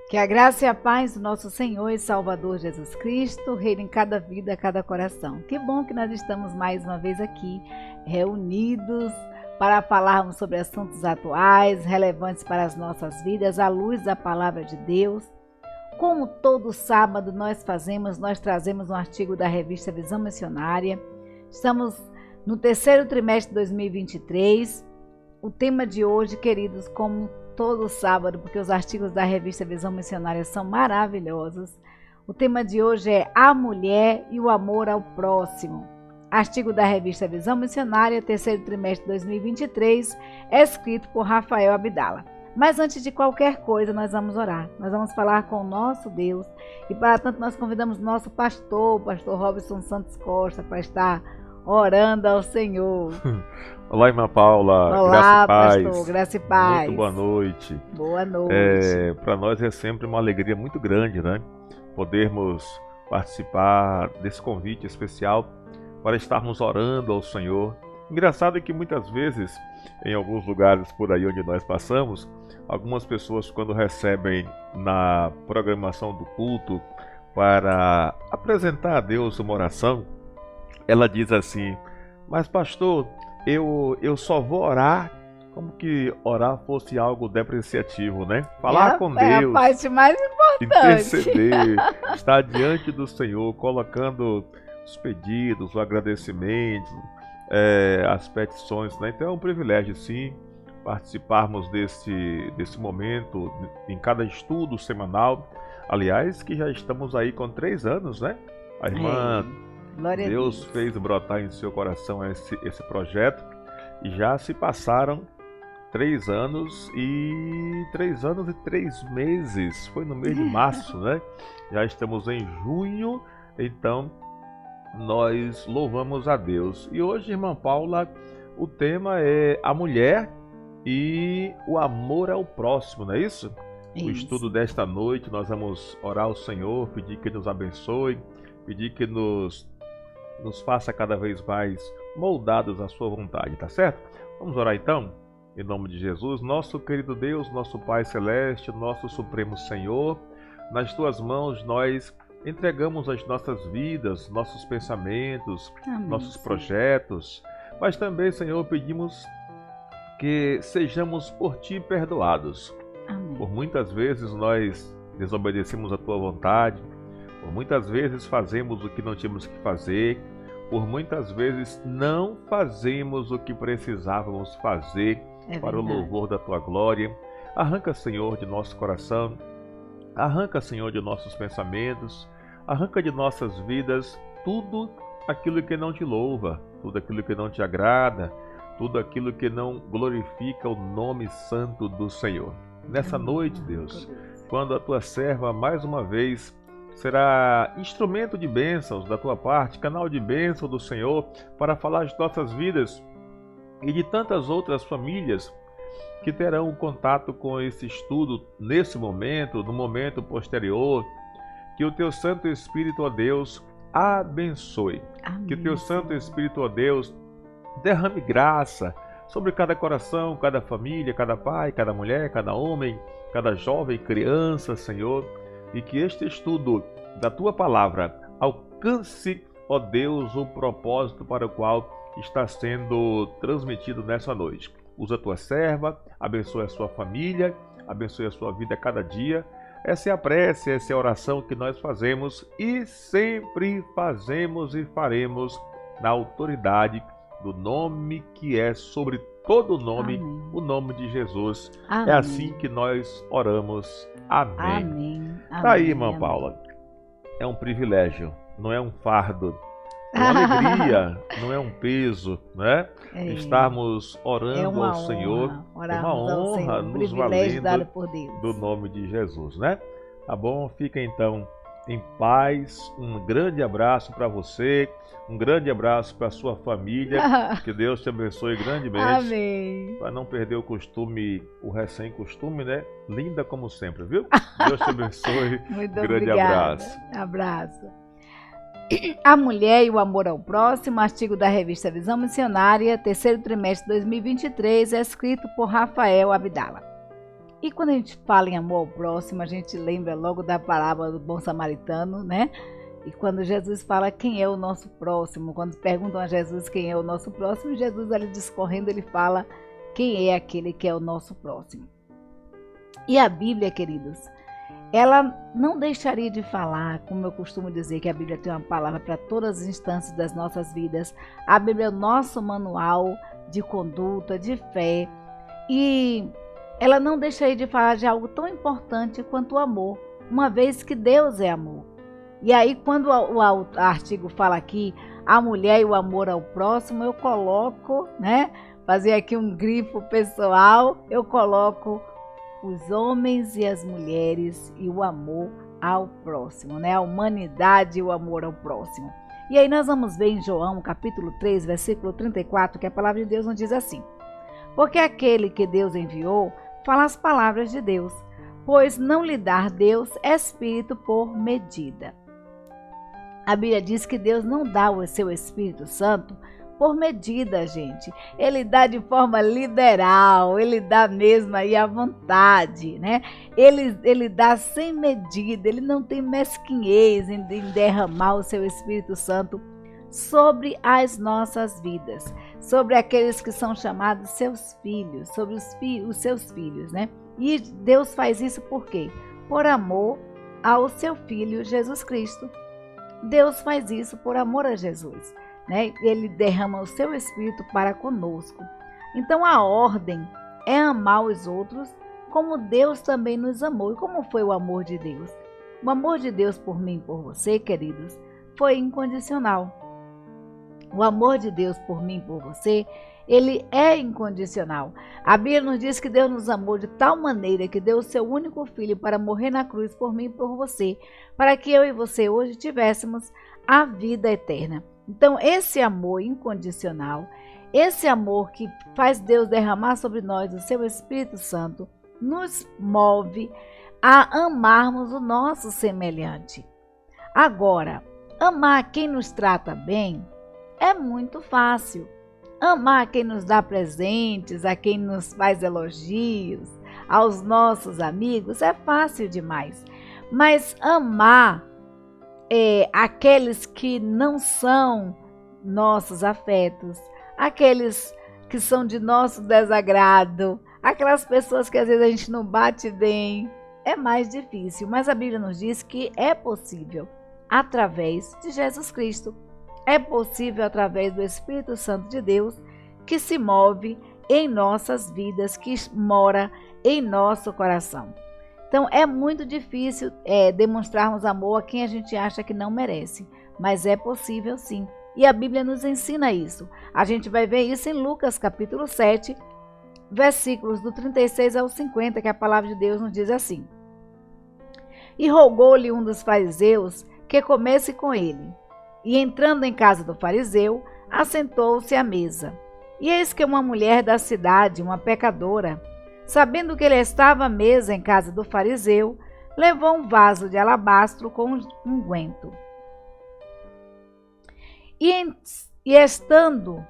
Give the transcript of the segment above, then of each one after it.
Que a graça e a paz do nosso Senhor e Salvador Jesus Cristo reine em cada vida, cada coração. Que bom que nós estamos mais uma vez aqui, reunidos para falarmos sobre assuntos atuais, relevantes para as nossas vidas, à luz da Palavra de Deus. Como todo sábado nós trazemos um artigo da revista Visão Missionária. Estamos no terceiro trimestre de 2023. O tema de hoje, queridos, como todo sábado, porque os artigos da revista Visão Missionária são maravilhosos. O tema de hoje é a mulher e o amor ao próximo. Artigo da revista Visão Missionária, terceiro trimestre de 2023, escrito por Rafael Abdala. Mas antes de qualquer coisa, nós vamos orar. Nós vamos falar com o nosso Deus. E para tanto, nós convidamos nosso pastor, o pastor Robson Santos Costa, para estar orando ao Senhor. Olá, irmã Paula. Olá, graça e paz. pastor. Graça e paz. Muito boa noite. Boa noite. Para nós é sempre uma alegria muito grande, né? Podermos participar desse convite especial para estarmos orando ao Senhor. Engraçado é que muitas vezes, em alguns lugares por aí onde nós passamos, algumas pessoas, quando recebem na programação do culto para apresentar a Deus uma oração, ela diz assim: mas pastor, eu só vou orar, como que orar fosse algo depreciativo, né? Falar com Deus, é a parte mais importante. interceder, estar diante do Senhor, colocando os pedidos, o agradecimento, as petições, né? Então é um privilégio, sim, participarmos desse momento em cada estudo semanal. Aliás, que já estamos aí com 3 anos, né? A irmã... Deus fez brotar em seu coração esse projeto e já se passaram 3 anos e 3 meses. Foi no mês de março, né? Já estamos em junho, então nós louvamos a Deus. E hoje, irmã Paula, o tema é a mulher e o amor ao próximo, não é isso? O estudo desta noite, nós vamos orar ao Senhor, pedir que nos abençoe, pedir que nos faça cada vez mais moldados à sua vontade, tá certo? Vamos orar então, em nome de Jesus. Nosso querido Deus, nosso Pai Celeste, nosso Supremo Senhor, nas tuas mãos nós entregamos as nossas vidas, nossos pensamentos, Amém, nossos projetos, mas também, Senhor, pedimos que sejamos por ti perdoados. Amém. Por muitas vezes nós desobedecemos a tua vontade, por muitas vezes fazemos o que não tínhamos que fazer, por muitas vezes não fazemos o que precisávamos fazer para o louvor da tua glória. Arranca, Senhor, de nosso coração, arranca, Senhor, de nossos pensamentos, arranca de nossas vidas tudo aquilo que não te louva, tudo aquilo que não te agrada, tudo aquilo que não glorifica o nome santo do Senhor. Nessa noite, Deus, quando a tua serva mais uma vez será instrumento de bênçãos da tua parte, canal de bênção do Senhor para falar de nossas vidas e de tantas outras famílias que terão contato com esse estudo nesse momento, no momento posterior. Que o teu Santo Espírito, ó Deus, abençoe. Amém. Que o teu Santo Espírito, ó Deus, derrame graça sobre cada coração, cada família, cada pai, cada mulher, cada homem, cada jovem, criança, Senhor. E que este estudo da tua palavra alcance, ó Deus, o propósito para o qual está sendo transmitido nessa noite. Usa a tua serva, abençoe a sua família, abençoe a sua vida a cada dia. Essa é a prece, essa é a oração que nós fazemos e sempre fazemos e faremos na autoridade do nome que é sobre todo nome, amém, o nome de Jesus. Amém. É assim que nós oramos. Amém. Amém. Tá aí, irmã Paula. É um privilégio, não é um fardo. É uma alegria, não é um peso, né? Estarmos orando ao Senhor. É uma honra, nos valendo do nome de Jesus, né? Tá bom? Fica então em paz. Um grande abraço para você, um grande abraço para sua família. Que Deus te abençoe grandemente. Amém. Para não perder o costume, o recém-costume, né? Linda como sempre, viu? Deus te abençoe. Muito grande obrigada. Abraço. Abraço. A mulher e o amor ao próximo, artigo da revista Visão Missionária, terceiro trimestre de 2023, é escrito por Rafael Abdala. E quando a gente fala em amor ao próximo, a gente lembra logo da parábola do bom samaritano, né? E quando Jesus fala quem é o nosso próximo, quando perguntam a Jesus quem é o nosso próximo, Jesus ali discorrendo, ele fala quem é aquele que é o nosso próximo. E a Bíblia, queridos, ela não deixaria de falar, como eu costumo dizer, que a Bíblia tem uma palavra para todas as instâncias das nossas vidas. A Bíblia é o nosso manual de conduta, de fé, e ela não deixaria de falar de algo tão importante quanto o amor, uma vez que Deus é amor. E aí, quando o artigo fala aqui, a mulher e o amor ao próximo, eu coloco, né, fazer aqui um grifo pessoal, eu coloco os homens e as mulheres e o amor ao próximo, né, a humanidade e o amor ao próximo. E aí nós vamos ver em João, capítulo 3, versículo 34, que a palavra de Deus nos diz assim: porque aquele que Deus enviou fala as palavras de Deus, pois não lhe dá Deus espírito por medida. A Bíblia diz que Deus não dá o seu Espírito Santo por medida, gente. Ele dá de forma literal, ele dá mesmo aí à vontade, né? Ele dá sem medida, ele não tem mesquinhez em derramar o seu Espírito Santo sobre as nossas vidas, sobre aqueles que são chamados seus filhos, sobre os seus filhos, né? E Deus faz isso por quê? Por amor ao seu Filho Jesus Cristo. Deus faz isso por amor a Jesus, né? Ele derrama o seu Espírito para conosco. Então a ordem é amar os outros como Deus também nos amou. E como foi o amor de Deus? O amor de Deus por mim e por você, queridos, foi incondicional. O amor de Deus por mim e por você, ele é incondicional. A Bíblia nos diz que Deus nos amou de tal maneira que deu o seu único filho para morrer na cruz por mim e por você, para que eu e você hoje tivéssemos a vida eterna. Então, esse amor incondicional, esse amor que faz Deus derramar sobre nós o seu Espírito Santo, nos move a amarmos o nosso semelhante. Agora, amar quem nos trata bem é muito fácil. Amar quem nos dá presentes, a quem nos faz elogios, aos nossos amigos, é fácil demais. Mas amar aqueles que não são nossos afetos, aqueles que são de nosso desagrado, aquelas pessoas que às vezes a gente não bate bem, é mais difícil. Mas a Bíblia nos diz que é possível através de Jesus Cristo. É possível através do Espírito Santo de Deus que se move em nossas vidas, que mora em nosso coração. Então é muito difícil demonstrarmos amor a quem a gente acha que não merece, mas é possível sim. E a Bíblia nos ensina isso. A gente vai ver isso em Lucas capítulo 7, versículos do 36 ao 50, que a palavra de Deus nos diz assim: e rogou-lhe um dos fariseus que comesse com ele. E entrando em casa do fariseu, assentou-se à mesa. E eis que uma mulher da cidade, uma pecadora, sabendo que ele estava à mesa em casa do fariseu, levou um vaso de alabastro com unguento. E estando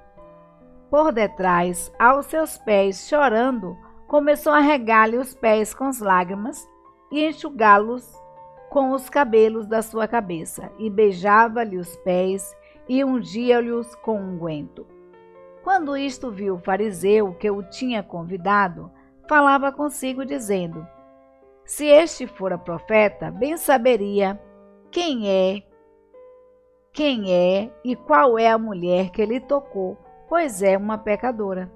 por detrás, aos seus pés, chorando, começou a regar-lhe os pés com as lágrimas e enxugá-los com os cabelos da sua cabeça, e beijava-lhe os pés e ungia-lhes com unguento. Quando isto viu o fariseu que o tinha convidado, falava consigo, dizendo: se este fora profeta, bem saberia quem é e qual é a mulher que lhe tocou, pois é uma pecadora.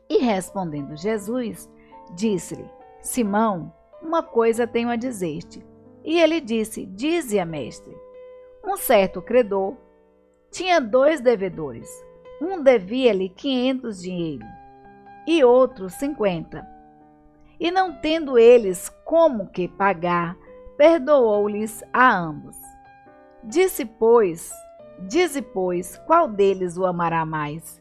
E respondendo Jesus, disse-lhe: Simão, uma coisa tenho a dizer-te. E ele disse: dize-a, mestre. Um certo credor tinha 2 devedores. Um devia-lhe 500 dinheiro e outro 50. E não tendo eles como que pagar, perdoou-lhes a ambos. Dize, pois, qual deles o amará mais?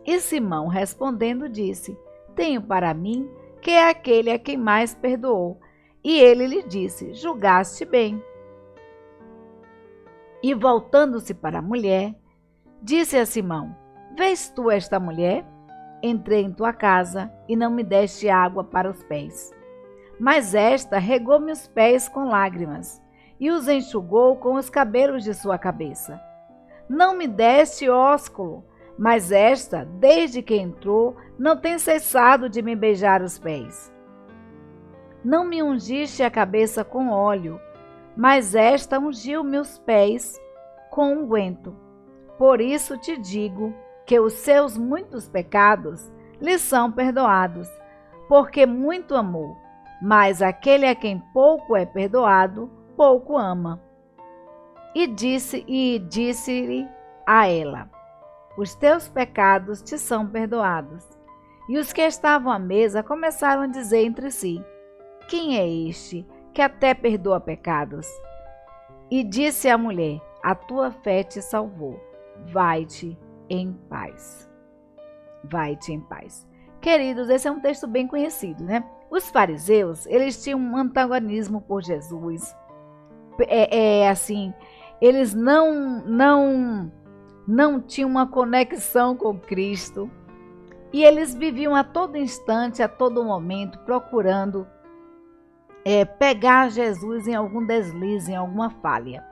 E Simão, respondendo, disse: tenho para mim que é aquele a quem mais perdoou. E ele lhe disse: julgaste bem. E voltando-se para a mulher, disse a Simão: vês tu esta mulher? entrei em tua casa e não me deste água para os pés. Mas esta regou-me os pés com lágrimas e os enxugou com os cabelos de sua cabeça. Não me deste ósculo, mas esta, desde que entrou, não tem cessado de me beijar os pés. Não me ungiste a cabeça com óleo, mas esta ungiu meus pés com unguento. Por isso te digo que os seus muitos pecados lhe são perdoados, porque muito amou. Mas aquele a quem pouco é perdoado, pouco ama. E disse-lhe a ela: os teus pecados te são perdoados. E os que estavam à mesa começaram a dizer entre si: quem é este que até perdoa pecados? E disse a mulher: a tua fé te salvou. Vai-te em paz. Vai-te em paz. Queridos, esse é um texto bem conhecido, né? Os fariseus, eles tinham um antagonismo por Jesus. Assim, eles não tinham uma conexão com Cristo. E eles viviam a todo instante, a todo momento, procurando pegar Jesus em algum deslize, em alguma falha.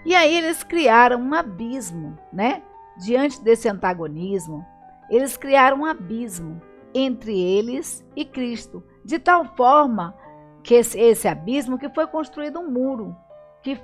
E aí eles criaram um abismo, né? Diante desse antagonismo, eles criaram um abismo entre eles e Cristo, de tal forma que esse abismo que foi construído um muro, que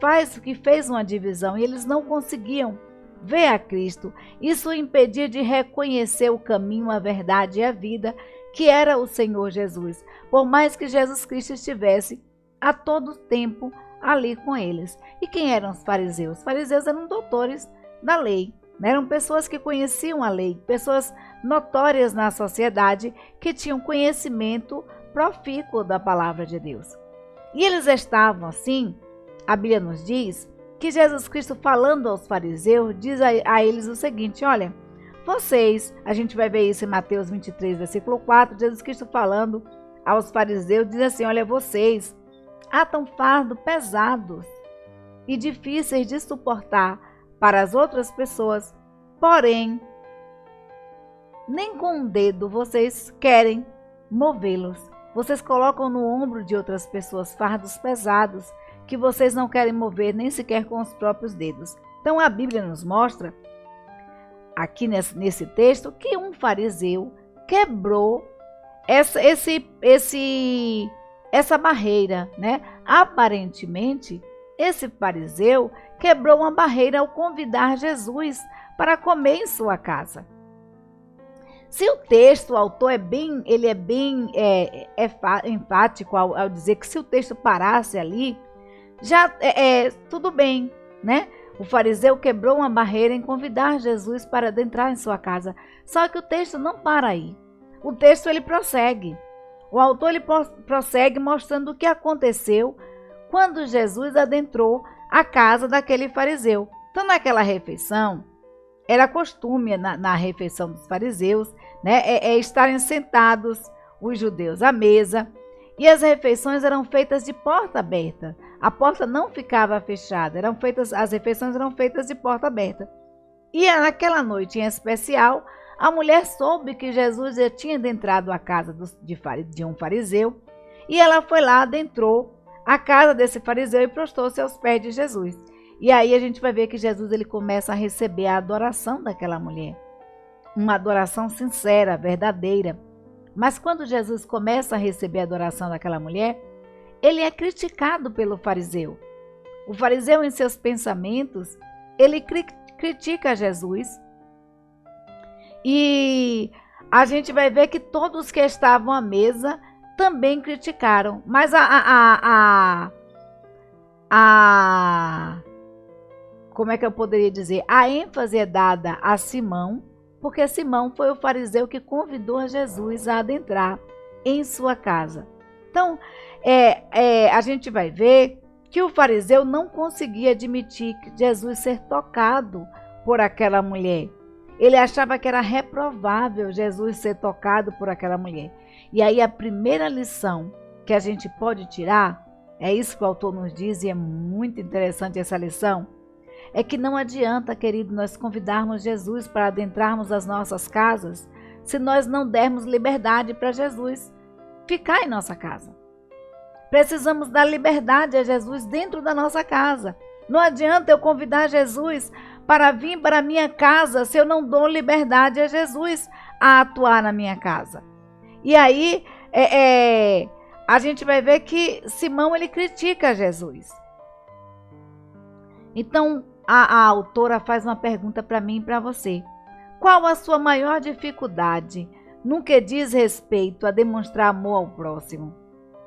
fez uma divisão, e eles não conseguiam ver a Cristo. Isso impedia de reconhecer o caminho, a verdade e a vida, que era o Senhor Jesus, por mais que Jesus Cristo estivesse a todo tempo ali com eles. E quem eram os fariseus? Os fariseus eram doutores da lei, né? Eram pessoas que conheciam a lei, pessoas notórias na sociedade, que tinham conhecimento profícuo da palavra de Deus. E eles estavam assim, a Bíblia nos diz que Jesus Cristo, falando aos fariseus, diz a eles o seguinte: olha, vocês, a gente vai ver isso em Mateus 23, versículo 4, Jesus Cristo falando aos fariseus, diz assim: olha, vocês atam fardo pesados e difíceis de suportar para as outras pessoas, porém, nem com um dedo vocês querem movê-los. Vocês colocam no ombro de outras pessoas fardos pesados que vocês não querem mover nem sequer com os próprios dedos. Então a Bíblia nos mostra, aqui nesse texto, que um fariseu quebrou essa barreira, né? Aparentemente, esse fariseu quebrou uma barreira ao convidar Jesus para comer em sua casa. Se o texto, o autor é bem enfático ao dizer que se o texto parasse ali, já tudo bem, né? O fariseu quebrou uma barreira em convidar Jesus para adentrar em sua casa. Só que o texto não para aí. O texto ele prossegue. O autor ele prossegue mostrando o que aconteceu quando Jesus adentrou a casa daquele fariseu. Então, naquela refeição, era costume na refeição dos fariseus, né, estarem sentados os judeus à mesa, e as refeições eram feitas de porta aberta. A porta não ficava fechada, as refeições eram feitas de porta aberta. E naquela noite em especial, a mulher soube que Jesus já tinha adentrado a casa de um fariseu, e ela foi lá, adentrou a casa desse fariseu e prostrou-se aos pés de Jesus. E aí a gente vai ver que Jesus ele começa a receber a adoração daquela mulher. Uma adoração sincera, verdadeira. Mas quando Jesus começa a receber a adoração daquela mulher, ele é criticado pelo fariseu. O fariseu, em seus pensamentos, ele critica Jesus. E a gente vai ver que todos que estavam à mesa também criticaram. Mas como é que eu poderia dizer? A ênfase é dada a Simão, porque Simão foi o fariseu que convidou a Jesus a adentrar em sua casa. Então, a gente vai ver que o fariseu não conseguia admitir que Jesus ser tocado por aquela mulher. Ele achava que era reprovável Jesus ser tocado por aquela mulher. E aí a primeira lição que a gente pode tirar, é isso que o autor nos diz, e é muito interessante essa lição, é que não adianta, querido, nós convidarmos Jesus para adentrarmos as nossas casas se nós não dermos liberdade para Jesus ficar em nossa casa. Precisamos dar liberdade a Jesus dentro da nossa casa. Não adianta eu convidar Jesus para vir para a minha casa se eu não dou liberdade a Jesus a atuar na minha casa. E aí a gente vai ver que Simão ele critica Jesus. Então a autora faz uma pergunta para mim e para você. Qual a sua maior dificuldade no que diz respeito a demonstrar amor ao próximo?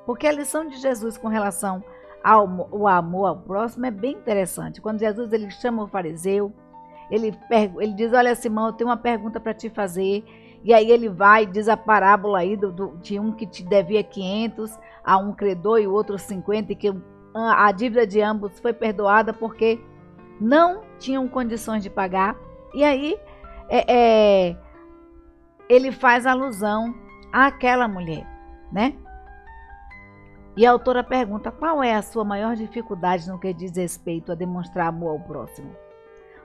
Porque a lição de Jesus com relação ao amor ao próximo é bem interessante. Quando Jesus ele chama o fariseu, ele diz, olha Simão, eu tenho uma pergunta para te fazer. E aí ele vai, diz a parábola aí de um que te devia 500, a um credor e o outro 50, e que a dívida de ambos foi perdoada porque não tinham condições de pagar. E aí ele faz alusão àquela mulher, né? E a autora pergunta, qual é a sua maior dificuldade no que diz respeito a demonstrar amor ao próximo?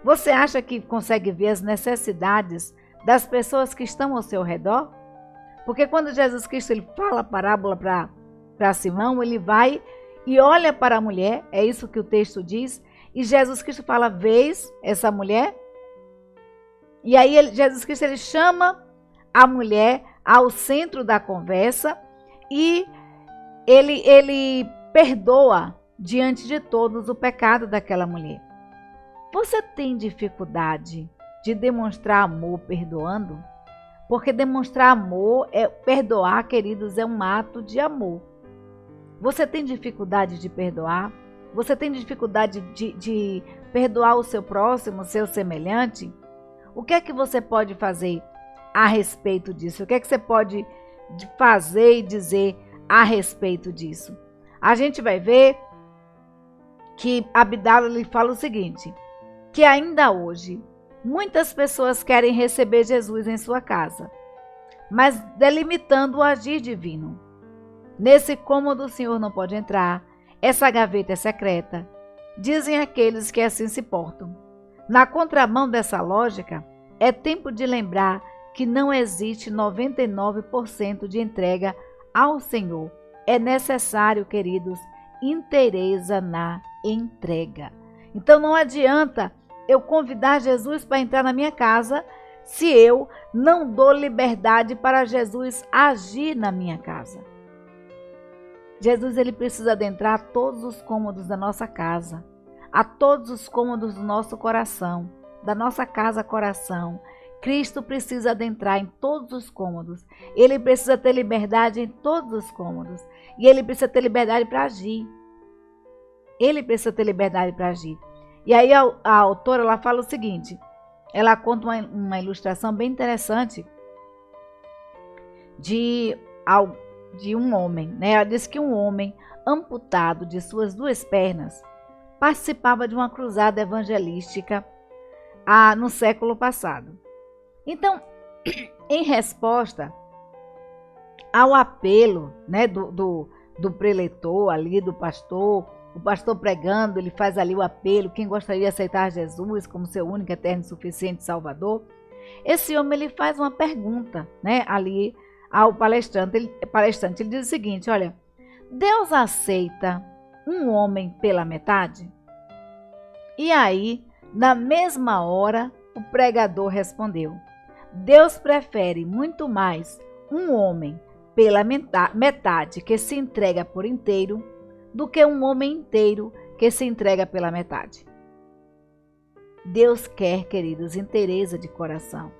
Você acha que consegue ver as necessidades das pessoas que estão ao seu redor? Porque quando Jesus Cristo ele fala a parábola para Simão, ele vai e olha para a mulher, é isso que o texto diz, e Jesus Cristo fala, vês essa mulher? E aí Jesus Cristo ele chama a mulher ao centro da conversa e ele perdoa diante de todos o pecado daquela mulher. Você tem dificuldade de demonstrar amor perdoando? Porque demonstrar amor, perdoar, queridos, é um ato de amor. Você tem dificuldade de perdoar? Você tem dificuldade de perdoar o seu próximo, o seu semelhante? O que é que você pode fazer a respeito disso? O que é que você pode fazer e dizer a respeito disso? A gente vai ver que Abdala lhe fala o seguinte, que ainda hoje muitas pessoas querem receber Jesus em sua casa, mas delimitando o agir divino. Nesse cômodo o Senhor não pode entrar, essa gaveta é secreta, dizem aqueles que assim se portam. Na contramão dessa lógica, é tempo de lembrar que não existe 99% de entrega ao Senhor. É necessário, queridos, inteireza na entrega. Então não adianta eu convidar Jesus para entrar na minha casa se eu não dou liberdade para Jesus agir na minha casa. Jesus ele precisa adentrar a todos os cômodos da nossa casa, a todos os cômodos do nosso coração, da nossa casa-coração. Cristo precisa adentrar em todos os cômodos. Ele precisa ter liberdade em todos os cômodos. E ele precisa ter liberdade para agir. Ele precisa ter liberdade para agir. E aí a autora ela fala o seguinte, ela conta uma ilustração bem interessante de um homem, né? Ela diz que um homem amputado de suas 2 pernas participava de uma cruzada evangelística no século passado. Então, em resposta ao apelo, né, do preletor ali, do pastor, o pastor pregando, ele faz ali o apelo, quem gostaria de aceitar Jesus como seu único, eterno e suficiente Salvador, esse homem ele faz uma pergunta, né, ali ao palestrante. Ele diz o seguinte, olha, Deus aceita um homem pela metade? E aí, na mesma hora, o pregador respondeu, Deus prefere muito mais um homem pela metade que se entrega por inteiro do que um homem inteiro que se entrega pela metade. Deus quer, queridos, inteireza de coração.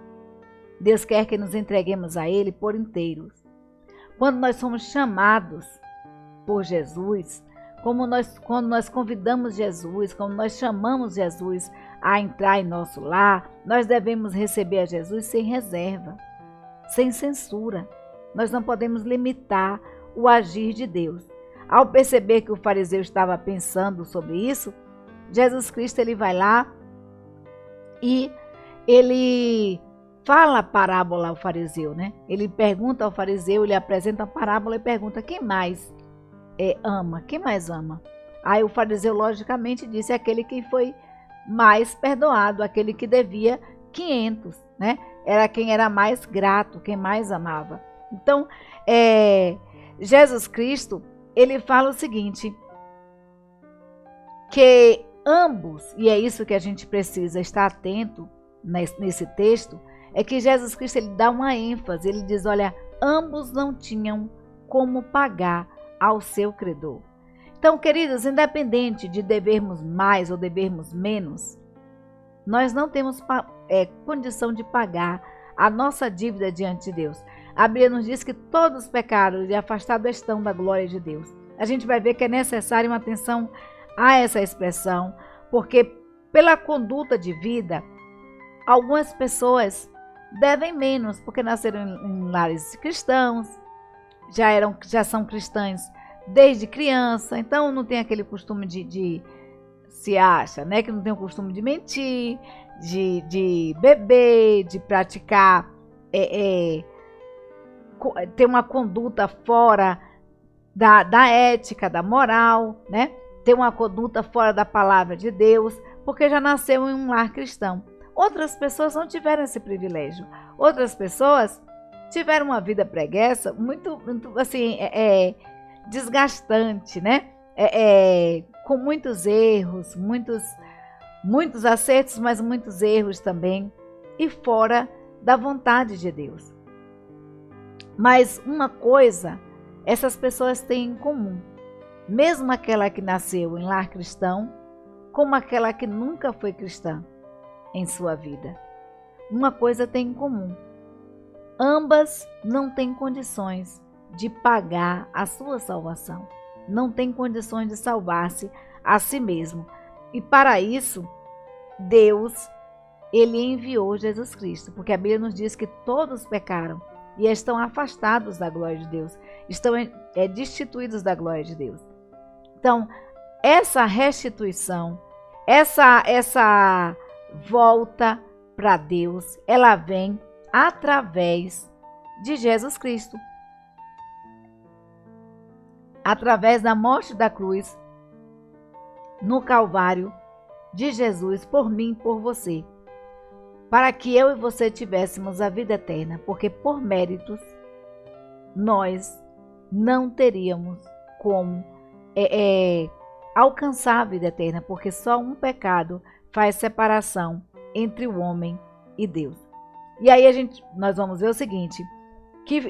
Deus quer que nos entreguemos a Ele por inteiros. Quando nós somos chamados por Jesus, quando nós convidamos Jesus, quando nós chamamos Jesus a entrar em nosso lar, nós devemos receber a Jesus sem reserva, sem censura. Nós não podemos limitar o agir de Deus. Ao perceber que o fariseu estava pensando sobre isso, Jesus Cristo ele vai lá e ele fala a parábola ao fariseu, né? Ele pergunta ao fariseu, ele apresenta a parábola e pergunta quem mais ama, quem mais ama? Aí o fariseu logicamente disse aquele que foi mais perdoado, aquele que devia 500, né? era quem era mais grato, quem mais amava. Então, Jesus Cristo, ele fala o seguinte, que ambos, e é isso que a gente precisa estar atento nesse texto, é que Jesus Cristo ele dá uma ênfase, ele diz, olha, ambos não tinham como pagar ao seu credor. Então, queridos, independente de devermos mais ou devermos menos, nós não temos condição de pagar a nossa dívida diante de Deus. A Bíblia nos diz que todos os pecados e afastados estão da glória de Deus. A gente vai ver que é necessário uma atenção a essa expressão, porque pela conduta de vida, algumas pessoas devem menos, porque nasceram em lares cristãos, já são cristãs desde criança, então não tem aquele costume de se acha, né, que não tem o costume de mentir, de beber, de praticar, ter uma conduta fora da ética, da moral, né, ter uma conduta fora da palavra de Deus, porque já nasceu em um lar cristão. Outras pessoas não tiveram esse privilégio. Outras pessoas tiveram uma vida preguiça muito assim, desgastante, né? Com muitos erros, muitos acertos, mas muitos erros também, e fora da vontade de Deus. Mas uma coisa, essas pessoas têm em comum, mesmo aquela que nasceu em lar cristão, como aquela que nunca foi cristã em sua vida. Uma coisa tem em comum: ambas não têm condições de pagar a sua salvação, não têm condições de salvar-se a si mesmo. E para isso, Deus, ele enviou Jesus Cristo, porque a Bíblia nos diz que todos pecaram e estão afastados da glória de Deus, estão destituídos da glória de Deus. Então, essa restituição, essa volta para Deus, ela vem através de Jesus Cristo. Através da morte da cruz, no Calvário de Jesus, por mim e por você, para que eu e você tivéssemos a vida eterna, porque por méritos nós não teríamos como alcançar a vida eterna, porque só um pecado faz separação entre o homem e Deus. E aí nós vamos ver o seguinte, que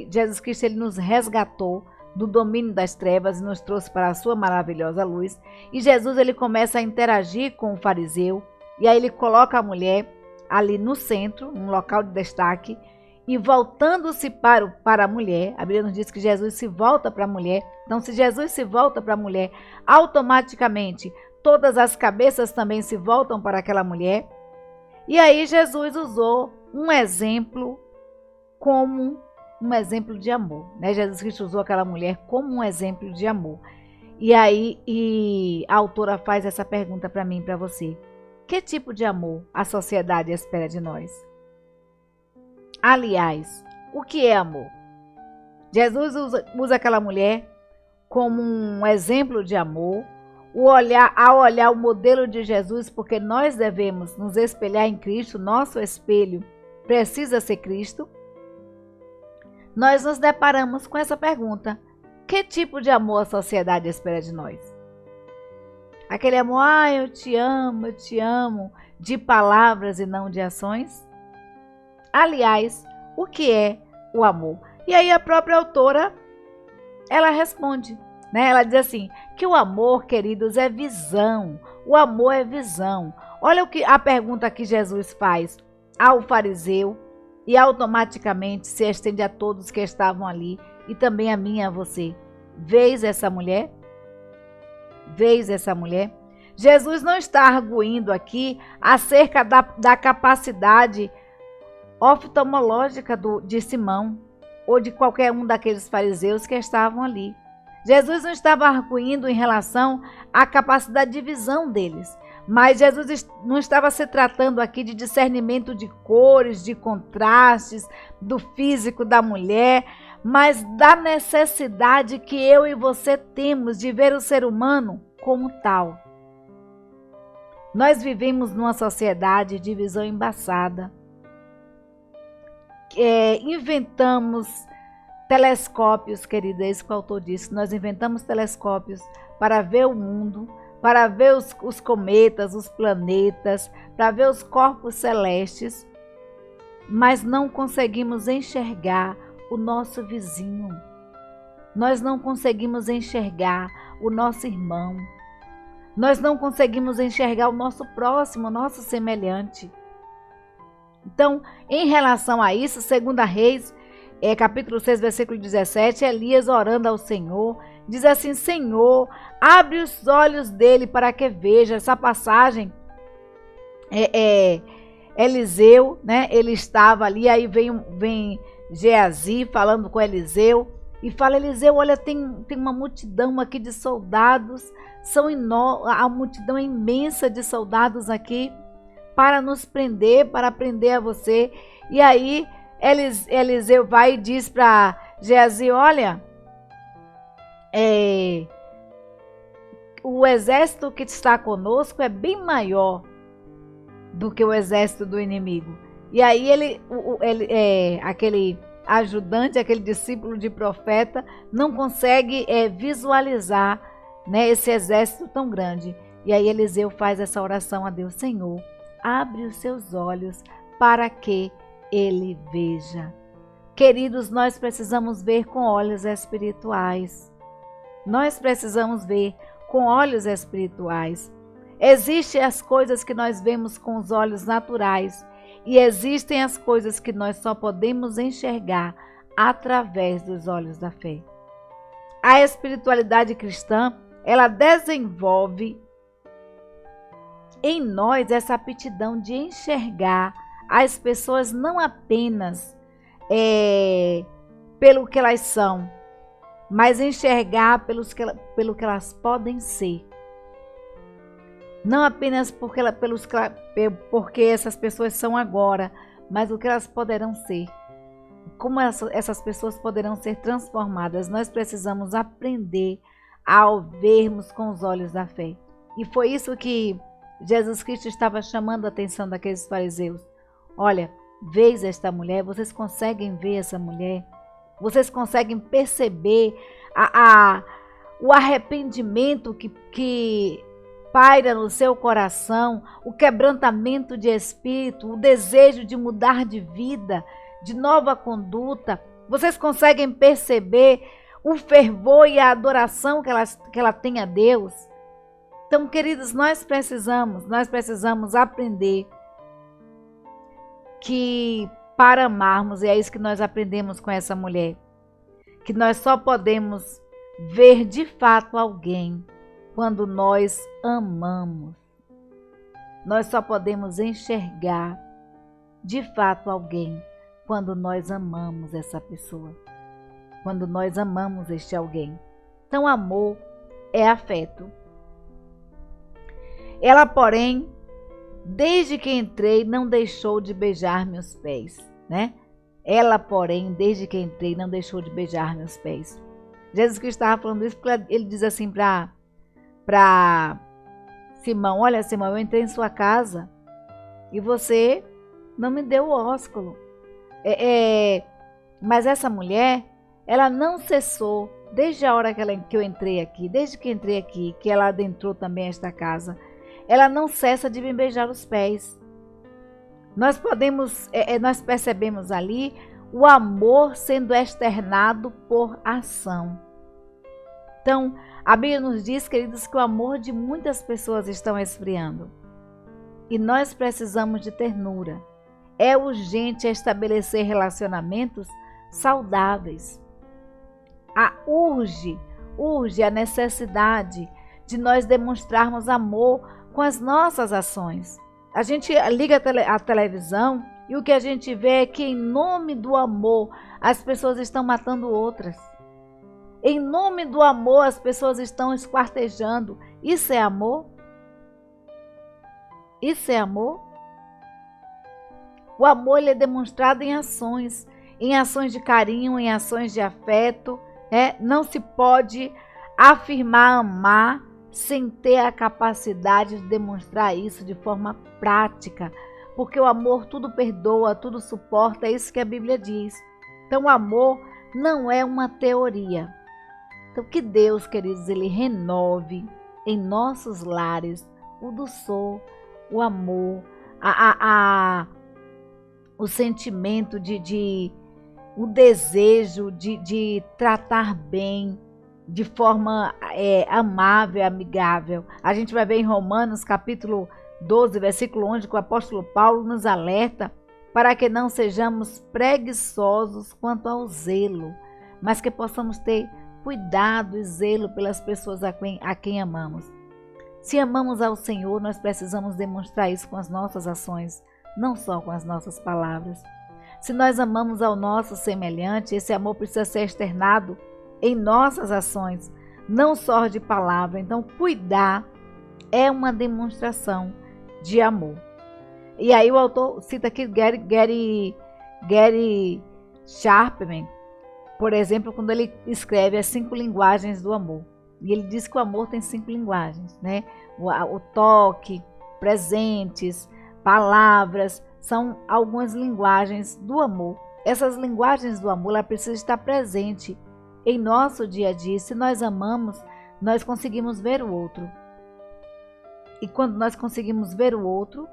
Jesus Cristo, ele nos resgatou do domínio das trevas e nos trouxe para a sua maravilhosa luz. E Jesus, ele começa a interagir com o fariseu, e aí ele coloca a mulher ali no centro, num local de destaque, e voltando-se para a mulher, a Bíblia nos diz que Jesus se volta para a mulher. Então, se Jesus se volta para a mulher, automaticamente todas as cabeças também se voltam para aquela mulher. E aí Jesus usou um exemplo como um exemplo de amor, né? Jesus Cristo usou aquela mulher como um exemplo de amor. E aí a autora faz essa pergunta para mim e para você: que tipo de amor a sociedade espera de nós? Aliás, o que é amor? Jesus usa aquela mulher como um exemplo de amor, ao olhar o modelo de Jesus, porque nós devemos nos espelhar em Cristo, nosso espelho precisa ser Cristo. Nós nos deparamos com essa pergunta: que tipo de amor a sociedade espera de nós? Aquele amor, eu te amo, de palavras e não de ações? Aliás, o que é o amor? E aí a própria autora, ela responde, né? Ela diz assim, que o amor, queridos, é visão. O amor é visão. Olha a pergunta que Jesus faz ao fariseu e automaticamente se estende a todos que estavam ali e também a mim e a você. Vês essa mulher? Vês essa mulher? Jesus não está arguindo aqui acerca da capacidade oftalmológica de Simão ou de qualquer um daqueles fariseus que estavam ali. Jesus não estava arguindo em relação à capacidade de visão deles, mas Jesus não estava se tratando aqui de discernimento de cores, de contrastes, do físico da mulher, mas da necessidade que eu e você temos de ver o ser humano como tal. Nós vivemos numa sociedade de visão embaçada. inventamos telescópios, querida, isso que o autor disse. Nós inventamos telescópios para ver o mundo, para ver os cometas, os planetas, para ver os corpos celestes, mas não conseguimos enxergar o nosso vizinho. Nós não conseguimos enxergar o nosso irmão. Nós não conseguimos enxergar o nosso próximo, o nosso semelhante. Então, em relação a isso, 2 Reis, capítulo 6, versículo 17, Elias orando ao Senhor, diz assim: Senhor, abre os olhos dele para que veja. Essa passagem, Eliseu, né? Ele estava ali, aí vem Geazi falando com Eliseu, e fala: Eliseu, olha, tem uma multidão aqui de soldados, a multidão é imensa de soldados aqui, para nos prender, para prender a você. E aí Eliseu vai e diz para Geazi: olha, o exército que está conosco é bem maior do que o exército do inimigo. E aí aquele ajudante, aquele discípulo de profeta, não consegue visualizar, né, esse exército tão grande. E aí Eliseu faz essa oração a Deus: Senhor, abre os seus olhos para que ele veja. Queridos, nós precisamos ver com olhos espirituais. Nós precisamos ver com olhos espirituais. Existem as coisas que nós vemos com os olhos naturais e existem as coisas que nós só podemos enxergar através dos olhos da fé. A espiritualidade cristã, ela desenvolve em nós essa aptidão de enxergar as pessoas não apenas pelo que elas são, mas enxergar pelo que elas podem ser. Não apenas porque essas pessoas são agora, mas o que elas poderão ser. Como essas pessoas poderão ser transformadas. Nós precisamos aprender a vermos com os olhos da fé. E foi isso que Jesus Cristo estava chamando a atenção daqueles fariseus. Olha, veis esta mulher? Vocês conseguem ver essa mulher? Vocês conseguem perceber o arrependimento que paira no seu coração, o quebrantamento de espírito, o desejo de mudar de vida, de nova conduta? Vocês conseguem perceber o fervor e a adoração que ela tem a Deus? Então, queridos, nós precisamos aprender que para amarmos, e é isso que nós aprendemos com essa mulher, que nós só podemos ver de fato alguém quando nós amamos. Nós só podemos enxergar de fato alguém quando nós amamos essa pessoa, quando nós amamos este alguém. Então, amor é afeto. Ela, porém, desde que entrei, não deixou de beijar meus pés, né? Ela, porém, desde que entrei, não deixou de beijar meus pés. Jesus Cristo estava falando isso porque ele diz assim para Simão: olha, Simão, eu entrei em sua casa e você não me deu o ósculo. Mas essa mulher, ela não cessou, desde a hora que eu entrei aqui, desde que entrei aqui, que ela adentrou também esta casa, ela não cessa de me beijar os pés. Nós percebemos ali o amor sendo externado por ação. Então, a Bíblia nos diz, queridos, que o amor de muitas pessoas está esfriando. E nós precisamos de ternura. É urgente estabelecer relacionamentos saudáveis. Urge a necessidade de nós demonstrarmos amor com as nossas ações. A gente liga a televisão e o que a gente vê é que, em nome do amor, as pessoas estão matando outras. Em nome do amor, as pessoas estão esquartejando. Isso é amor? Isso é amor? O amor, ele é demonstrado em ações de carinho, em ações de afeto. Não se pode afirmar amar sem ter a capacidade de demonstrar isso de forma prática, porque o amor tudo perdoa, tudo suporta, é isso que a Bíblia diz. Então o amor não é uma teoria. Então que Deus, queridos, Ele renove em nossos lares o doçor, o amor, o sentimento o desejo de tratar bem, de forma amável, amigável. A gente vai ver em Romanos capítulo 12, versículo 11, que o apóstolo Paulo nos alerta para que não sejamos preguiçosos quanto ao zelo, mas que possamos ter cuidado e zelo pelas pessoas a quem amamos. Se amamos ao Senhor, nós precisamos demonstrar isso com as nossas ações, não só com as nossas palavras. Se nós amamos ao nosso semelhante, esse amor precisa ser externado em nossas ações, não só de palavra. Então, cuidar é uma demonstração de amor. E aí o autor cita aqui Gary Chapman, por exemplo, quando ele escreve as 5 linguagens do amor. E ele diz que o amor tem 5 linguagens, né? O toque, presentes, palavras, são algumas linguagens do amor. Essas linguagens do amor, ela precisa estar presente em nosso dia a dia. Se nós amamos, nós conseguimos ver o outro. E quando nós conseguimos ver o outro,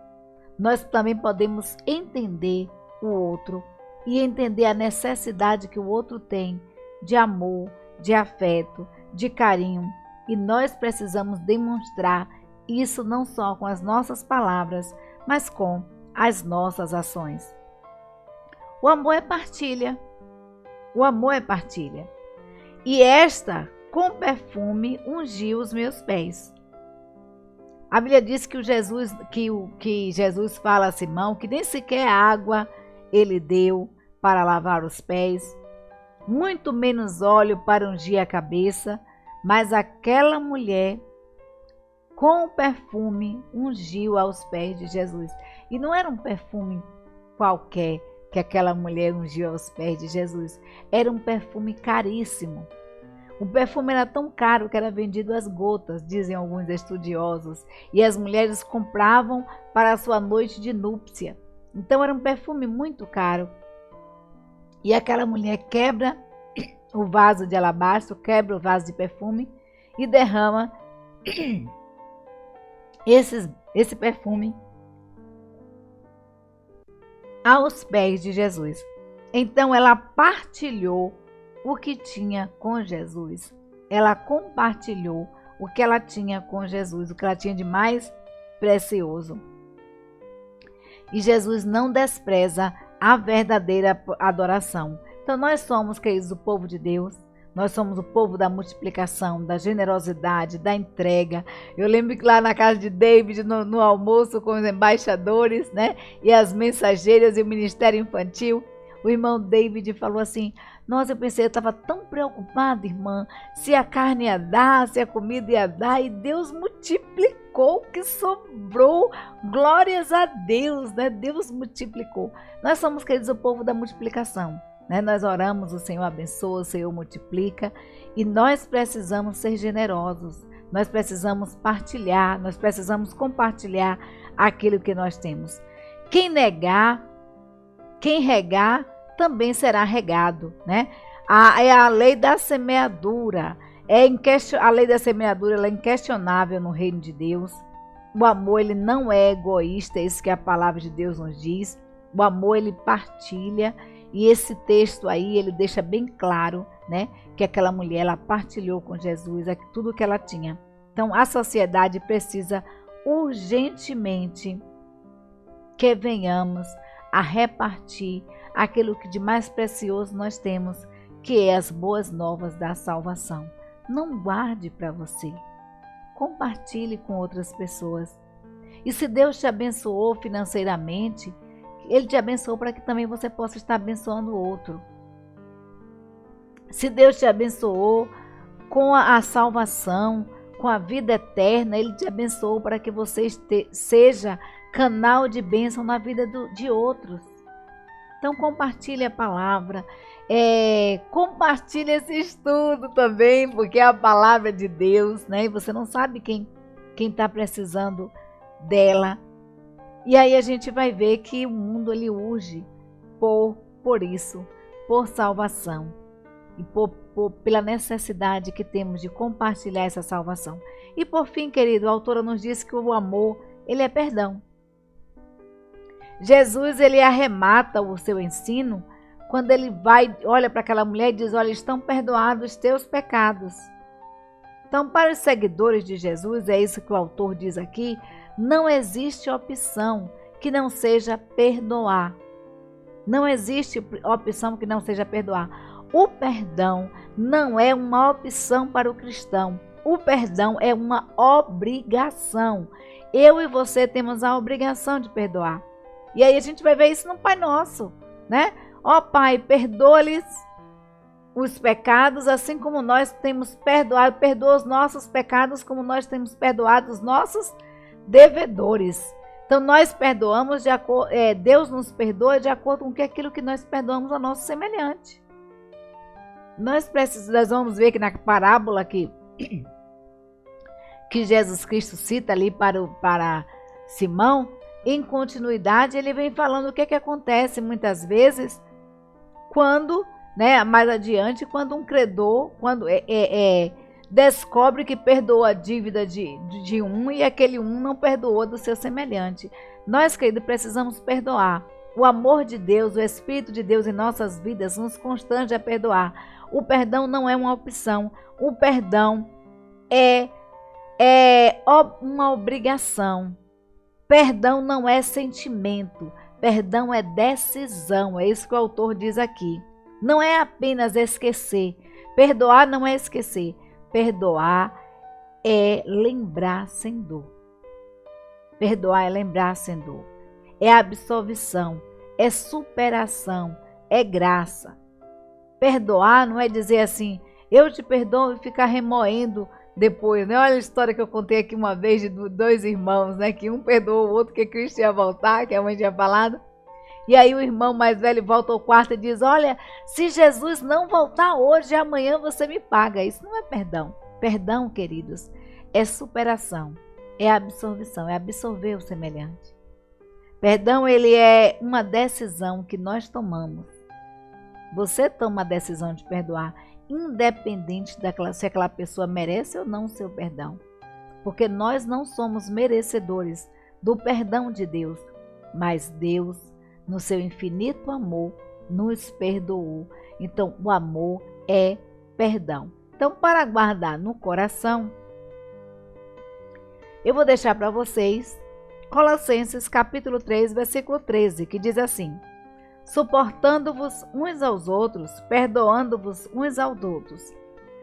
nós também podemos entender o outro e entender a necessidade que o outro tem de amor, de afeto, de carinho. E nós precisamos demonstrar isso não só com as nossas palavras, mas com as nossas ações. O amor é partilha. O amor é partilha. E esta, com perfume, ungiu os meus pés. A Bíblia diz que Jesus fala a Simão que nem sequer água ele deu para lavar os pés, muito menos óleo para ungir a cabeça, mas aquela mulher com o perfume ungiu aos pés de Jesus. E não era um perfume qualquer que aquela mulher ungiu aos pés de Jesus, era um perfume caríssimo. O perfume era tão caro que era vendido às gotas, dizem alguns estudiosos, e as mulheres compravam para a sua noite de núpcia. Então era um perfume muito caro. E aquela mulher quebra o vaso de alabastro, quebra o vaso de perfume e derrama esse perfume aos pés de Jesus. Então ela partilhou o que tinha com Jesus. Ela compartilhou o que ela tinha com Jesus, o que ela tinha de mais precioso. E Jesus não despreza a verdadeira adoração. Então nós somos, queridos, o povo de Deus. Nós somos o povo da multiplicação, da generosidade, da entrega. Eu lembro que lá na casa de David, no almoço com os embaixadores, né, e as mensageiras e o ministério infantil, o irmão David falou assim: nossa, eu pensei, eu estava tão preocupada, irmã, se a carne ia dar, se a comida ia dar, e Deus multiplicou o que sobrou. Glórias a Deus, né? Deus multiplicou. Nós somos, queridos, o povo da multiplicação, né? Nós oramos, o Senhor abençoa, o Senhor multiplica, e nós precisamos ser generosos, nós precisamos partilhar, nós precisamos compartilhar aquilo que nós temos. Quem regar, também será regado, né? É a lei da semeadura. A lei da semeadura, ela é inquestionável no reino de Deus. O amor, ele não é egoísta, é isso que a palavra de Deus nos diz. O amor, ele partilha. E esse texto aí, ele deixa bem claro, né, que aquela mulher, ela partilhou com Jesus tudo que ela tinha. Então, a sociedade precisa urgentemente que venhamos a repartir aquilo que de mais precioso nós temos, que é as boas novas da salvação. Não guarde para você. Compartilhe com outras pessoas. E se Deus te abençoou financeiramente, Ele te abençoou para que também você possa estar abençoando o outro. Se Deus te abençoou com a salvação, com a vida eterna, Ele te abençoou para que você seja canal de bênção na vida de outros. Então compartilhe a palavra, compartilhe esse estudo também, porque é a palavra de Deus, né? E você não sabe quem está precisando dela. E aí a gente vai ver que o mundo ele urge por isso, por salvação e pela necessidade que temos de compartilhar essa salvação. E por fim, querido, a autora nos diz que o amor, ele é perdão. Jesus, ele arremata o seu ensino quando ele olha para aquela mulher e diz: olha, estão perdoados os teus pecados. Então, para os seguidores de Jesus, é isso que o autor diz aqui, não existe opção que não seja perdoar. Não existe opção que não seja perdoar. O perdão não é uma opção para o cristão. O perdão é uma obrigação. Eu e você temos a obrigação de perdoar. E aí a gente vai ver isso no Pai Nosso, né? Ó Pai, perdoa-lhes os pecados, assim como nós temos perdoado. Perdoa os nossos pecados, como nós temos perdoado os nossos devedores. Então nós perdoamos, Deus nos perdoa de acordo com aquilo que nós perdoamos ao nosso semelhante. Nós vamos ver que na parábola que Jesus Cristo cita ali para Simão, em continuidade ele vem falando o que acontece muitas vezes quando, né, mais adiante, quando um credor, descobre que perdoou a dívida de um e aquele um não perdoou do seu semelhante. Nós, querido, precisamos perdoar. O amor de Deus, o Espírito de Deus em nossas vidas nos constrange a perdoar. O perdão não é uma opção. O perdão é uma obrigação. Perdão não é sentimento. Perdão é decisão. É isso que o autor diz aqui. Não é apenas esquecer. Perdoar não é esquecer. Perdoar é lembrar sem dor. Perdoar é lembrar sem dor. É absolvição, é superação, é graça. Perdoar não é dizer assim, eu te perdoo e ficar remoendo depois, né? Olha a história que eu contei aqui uma vez de dois irmãos, né? Que um perdoou o outro, que Cristo ia voltar, que a mãe tinha falado. E aí o irmão mais velho volta ao quarto e diz, olha, se Jesus não voltar hoje, amanhã você me paga. Isso não é perdão. Perdão, queridos, é superação, é absorção, é absorver o semelhante. Perdão, ele é uma decisão que nós tomamos. Você toma a decisão de perdoar, independente se aquela pessoa merece ou não o seu perdão. Porque nós não somos merecedores do perdão de Deus, mas Deus, no seu infinito amor, nos perdoou. Então, o amor é perdão. Então, para guardar no coração, eu vou deixar para vocês Colossenses capítulo 3, versículo 13, que diz assim: suportando-vos uns aos outros, perdoando-vos uns aos outros.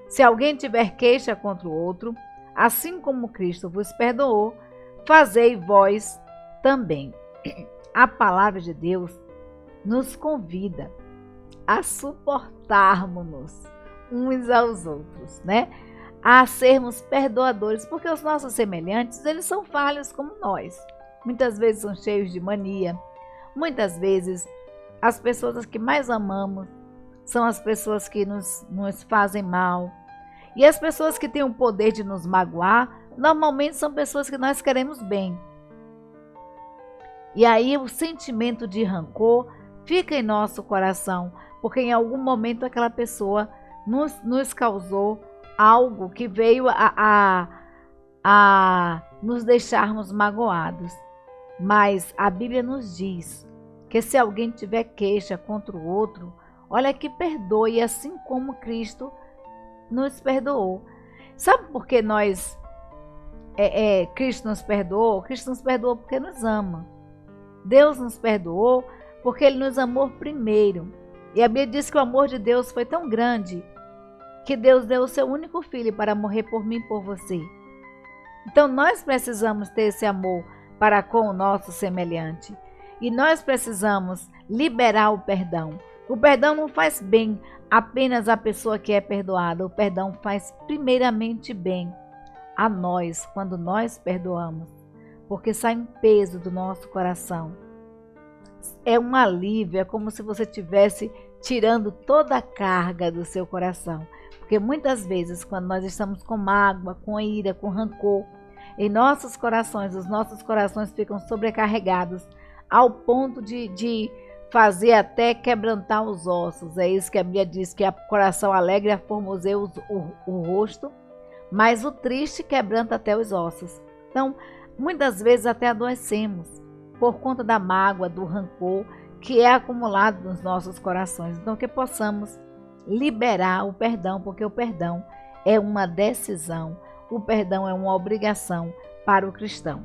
Se alguém tiver queixa contra o outro, assim como Cristo vos perdoou, fazei vós também. A palavra de Deus nos convida a suportarmos-nos uns aos outros, né? A sermos perdoadores, porque os nossos semelhantes, eles são falhos como nós. Muitas vezes são cheios de mania. Muitas vezes as pessoas que mais amamos são as pessoas que nos fazem mal. E as pessoas que têm o poder de nos magoar, normalmente são pessoas que nós queremos bem. E aí o sentimento de rancor fica em nosso coração, porque em algum momento aquela pessoa nos causou algo que veio a nos deixarmos magoados. Mas a Bíblia nos diz que se alguém tiver queixa contra o outro, olha que perdoe, assim como Cristo nos perdoou. Sabe por que Cristo nos perdoou? Cristo nos perdoou porque nos ama. Deus nos perdoou porque Ele nos amou primeiro. E a Bíblia diz que o amor de Deus foi tão grande que Deus deu o seu único filho para morrer por mim e por você. Então nós precisamos ter esse amor para com o nosso semelhante. E nós precisamos liberar o perdão. O perdão não faz bem apenas à pessoa que é perdoada. O perdão faz primeiramente bem a nós quando nós perdoamos. Porque sai um peso do nosso coração. É um alívio, é como se você estivesse tirando toda a carga do seu coração. Porque muitas vezes, quando nós estamos com mágoa, com ira, com rancor, em nossos corações, os nossos corações ficam sobrecarregados ao ponto de fazer até quebrantar os ossos. É isso que a Bíblia diz, que o coração alegre aformoseia o rosto, mas o triste quebranta até os ossos. Então, muitas vezes até adoecemos por conta da mágoa, do rancor que é acumulado nos nossos corações. Então, que possamos liberar o perdão, porque o perdão é uma decisão, o perdão é uma obrigação para o cristão.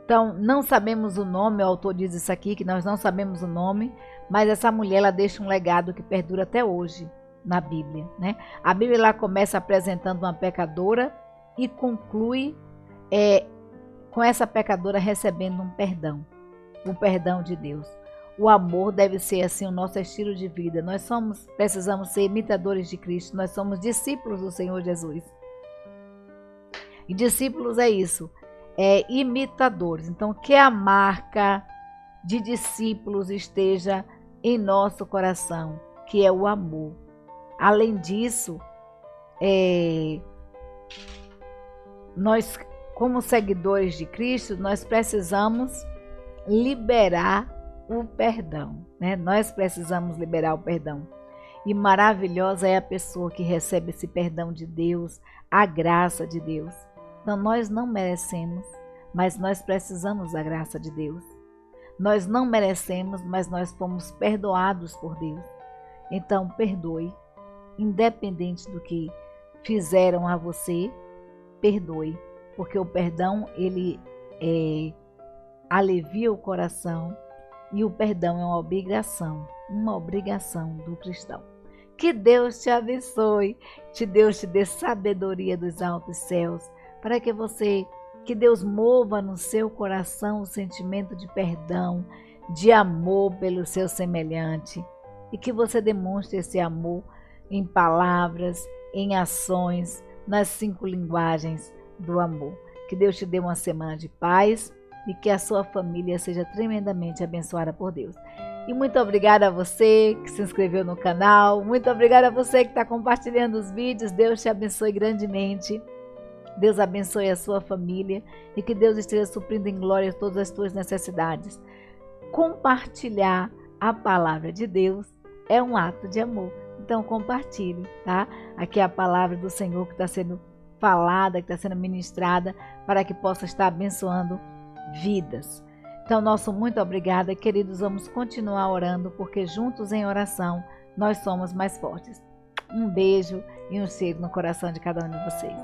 Então, não sabemos o nome, o autor diz isso aqui, que nós não sabemos o nome, mas essa mulher, ela deixa um legado que perdura até hoje na Bíblia, né? A Bíblia lá começa apresentando uma pecadora e conclui com essa pecadora recebendo um perdão, o perdão de Deus. O amor deve ser assim o nosso estilo de vida. Nós precisamos ser imitadores de Cristo, nós somos discípulos do Senhor Jesus. E discípulos é isso, imitadores. Então, que a marca de discípulos esteja em nosso coração, que é o amor. Além disso, nós, como seguidores de Cristo, nós precisamos liberar o perdão, né? Nós precisamos liberar o perdão. E maravilhosa é a pessoa que recebe esse perdão de Deus, a graça de Deus. Então, nós não merecemos, mas nós precisamos da graça de Deus. Nós não merecemos, mas nós fomos perdoados por Deus. Então, perdoe. Independente do que fizeram a você, perdoe. Porque o perdão, ele alivia o coração. E o perdão é uma obrigação do cristão. Que Deus te abençoe, que Deus te dê sabedoria dos altos céus, para que Deus mova no seu coração o sentimento de perdão, de amor pelo seu semelhante, e que você demonstre esse amor em palavras, em ações, nas 5 linguagens do amor. Que Deus te dê uma semana de paz e que a sua família seja tremendamente abençoada por Deus. E muito obrigada a você que se inscreveu no canal, muito obrigada a você que está compartilhando os vídeos. Deus te abençoe grandemente. Deus abençoe a sua família e que Deus esteja suprindo em glória todas as tuas necessidades. Compartilhar a palavra de Deus é um ato de amor. Então compartilhe, tá? Aqui é a palavra do Senhor que está sendo falada, que está sendo ministrada, para que possa estar abençoando vidas. Então, nosso muito obrigada, queridos. Vamos continuar orando, porque juntos em oração nós somos mais fortes. Um beijo e um cheiro no coração de cada um de vocês.